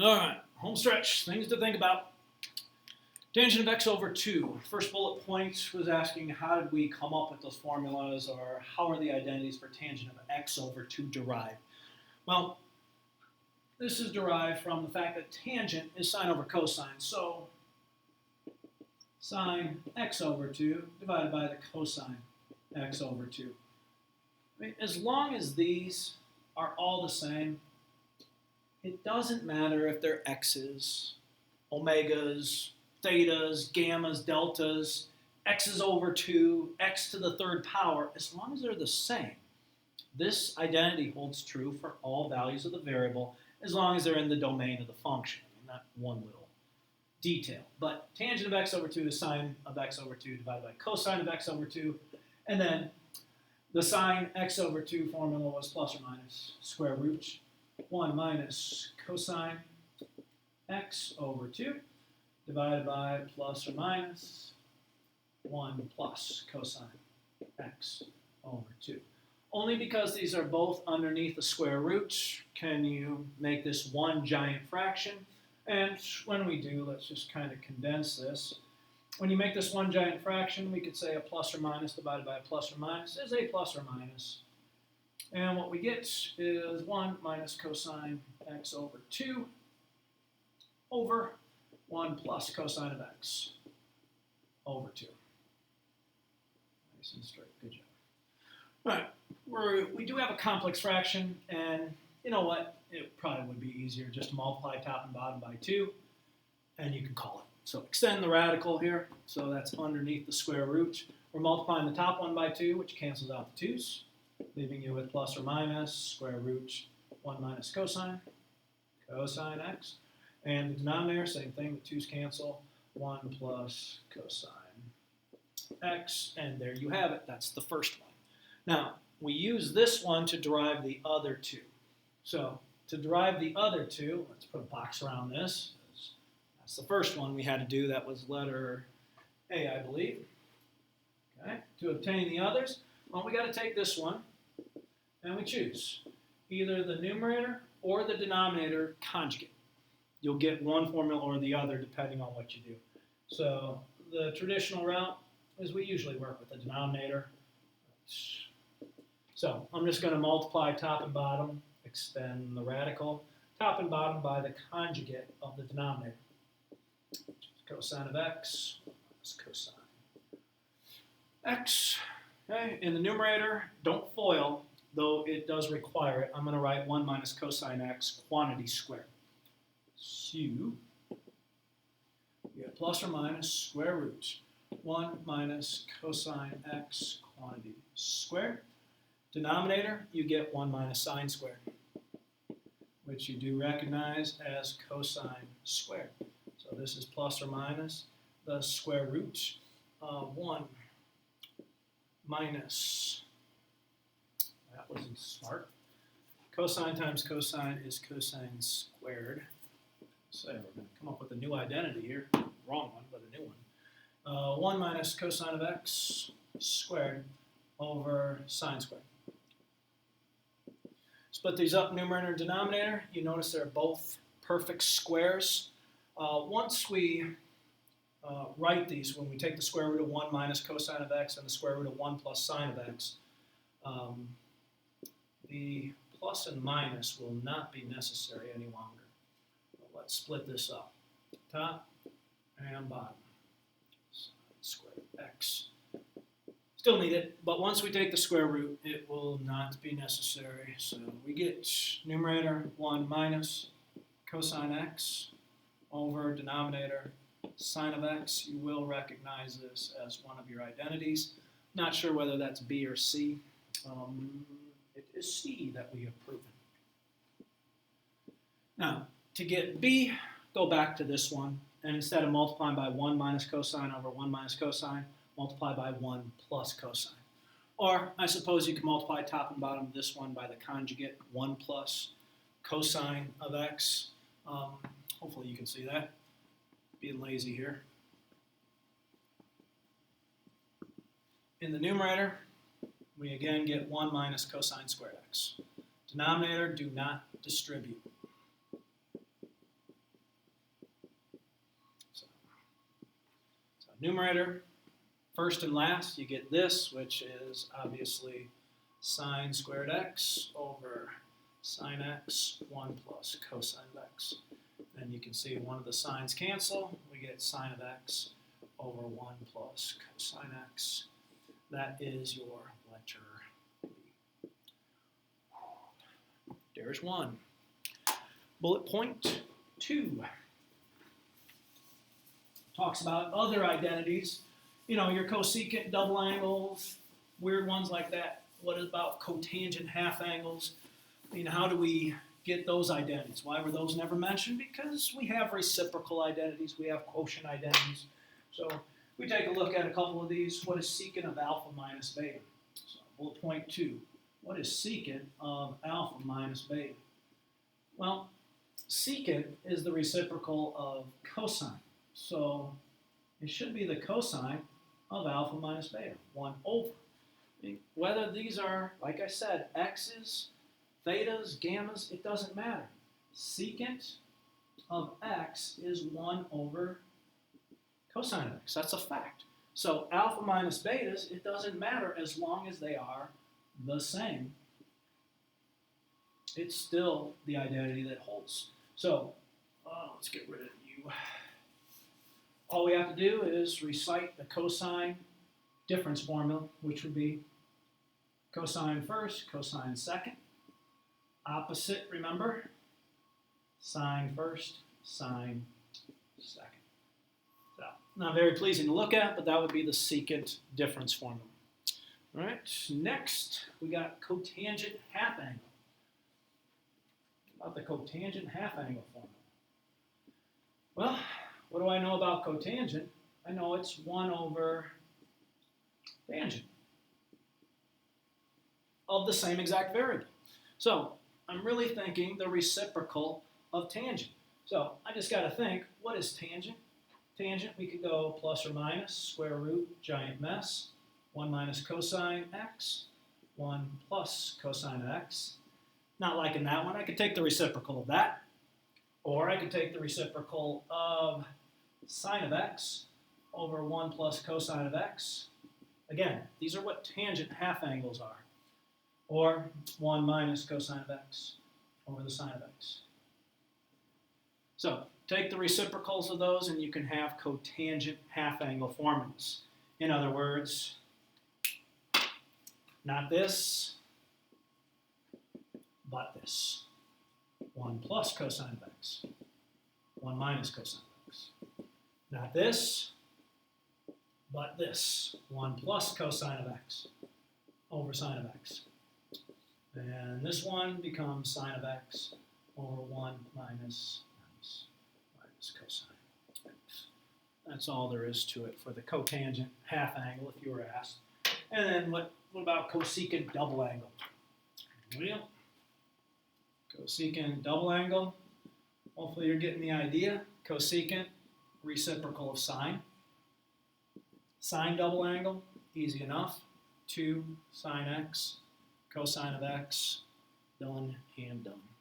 All right, home stretch, things to think about. Tangent of x over 2. First bullet point was asking how did we come up with those formulas, or how are the identities for tangent of x over 2 derived? Well, this is derived from the fact that tangent is sine over cosine. So sine x over 2 divided by the cosine x over 2. I mean, as long as these are all the same, it doesn't matter if they're x's, omegas, thetas, gammas, deltas, x's over 2, x to the third power, as long as they're the same. This identity holds true for all values of the variable as long as they're in the domain of the function. I mean, that one little detail. But tangent of x over 2 is sine of x over 2 divided by cosine of x over 2. And then the sine x over 2 formula was plus or minus square root 1 minus cosine x over 2 divided by plus or minus 1 plus cosine x over 2. Only because these are both underneath the square root can you make this one giant fraction. And when we do, let's just kind of condense this. When you make this one giant fraction, we could say a plus or minus divided by a plus or minus is a plus or minus. And what we get is 1 minus cosine x over 2 over 1 plus cosine of x over 2. Nice and straight. Good job. All right. We do have a complex fraction, and you know what? It probably would be easier just to multiply top and bottom by 2, and you can call it. So extend the radical here. So that's underneath the square root. We're multiplying the top one by 2, which cancels out the 2's, leaving you with plus or minus square root 1 minus cosine x. And the denominator, same thing, the 2's cancel, 1 plus cosine x, and there you have it. That's the first one. Now, we use this one to derive the other 2. So, to derive the other 2, let's put a box around this. That's the first one we had to do. That was letter A, I believe. Okay. To obtain the others, well, we got to take this one, and we choose either the numerator or the denominator conjugate. You'll get one formula or the other depending on what you do. So the traditional route is we usually work with the denominator. So I'm just going to multiply top and bottom, extend the radical, top and bottom by the conjugate of the denominator. Cosine of x is cosine x. Okay. In the numerator, don't FOIL, though it does require it. I'm going to write 1 minus cosine x quantity squared. So you get plus or minus square root 1 minus cosine x quantity squared. Denominator, you get 1 minus sine squared, which you do recognize as cosine squared. So this is plus or minus the square root of 1 minus, that wasn't smart, cosine times cosine is cosine squared. So we're going to come up with a new identity here. Wrong one, but a new one. 1 minus cosine of x squared over sine squared. Split these up, numerator and denominator. You notice they're both perfect squares. Once we write these, when we take the square root of 1 minus cosine of x and the square root of 1 plus sine of x, the plus and minus will not be necessary any longer. Let's split this up. Top and bottom. Sine squared x. Still need it, but once we take the square root, it will not be necessary. So we get numerator 1 minus cosine x over denominator sine of x. You will recognize this as one of your identities. Not sure whether that's B or C. It is C that we have proven. Now, to get B, go back to this one, and instead of multiplying by 1 minus cosine over 1 minus cosine, multiply by 1 plus cosine. Or, I suppose you can multiply top and bottom of this one by the conjugate, 1 plus cosine of x. Hopefully you can see that. Being lazy here. In the numerator, we again get 1 minus cosine squared x. Denominator, do not distribute. numerator, first and last, you get this, which is obviously sine squared x over sine x, 1 plus cosine of x. And you can see one of the signs cancel. We get sine of x over 1 plus cosine x. That is your letter B. There's one. Bullet point 2 talks about other identities. You know, your cosecant double angles, weird ones like that. What about cotangent half angles? I mean, how do we get those identities? Why were those never mentioned? Because we have reciprocal identities, we have quotient identities. So we take a look at a couple of these. What is secant of alpha minus beta? So bullet point 2. What is secant of alpha minus beta? Well, secant is the reciprocal of cosine. So it should be the cosine of alpha minus beta, 1 over. I mean, whether these are, like I said, x's, thetas, gammas, it doesn't matter. Secant of x is 1 over cosine of x. That's a fact. So alpha minus betas, it doesn't matter as long as they are the same. It's still the identity that holds. So let's get rid of you. All we have to do is recite the cosine difference formula, which would be cosine first, cosine second. Opposite, remember? Sine first, sine second. So, not very pleasing to look at, but that would be the secant difference formula. All right, next we got cotangent half angle. About the cotangent half angle formula. Well, what do I know about cotangent? I know it's 1 over tangent of the same exact variable. So I'm really thinking the reciprocal of tangent. So I just got to think, what is tangent? Tangent, we could go plus or minus, square root, giant mess, 1 minus cosine x, 1 plus cosine of x. Not liking that one. I could take the reciprocal of that, or I could take the reciprocal of sine of x over 1 plus cosine of x. Again, these are what tangent half angles are. Or 1 minus cosine of x over the sine of x. So take the reciprocals of those and you can have cotangent half angle formulas. In other words, not this, but this. 1 plus cosine of x, 1 minus cosine of x. Not this, but this. 1 plus cosine of x over sine of x. And this one becomes sine of x over 1 minus cosine of x. That's all there is to it for the cotangent half angle, if you were asked. And then what about cosecant double angle? Well, cosecant double angle, hopefully you're getting the idea. Cosecant, reciprocal of sine. Sine double angle, easy enough. 2 sine x, cosine of x, done and done.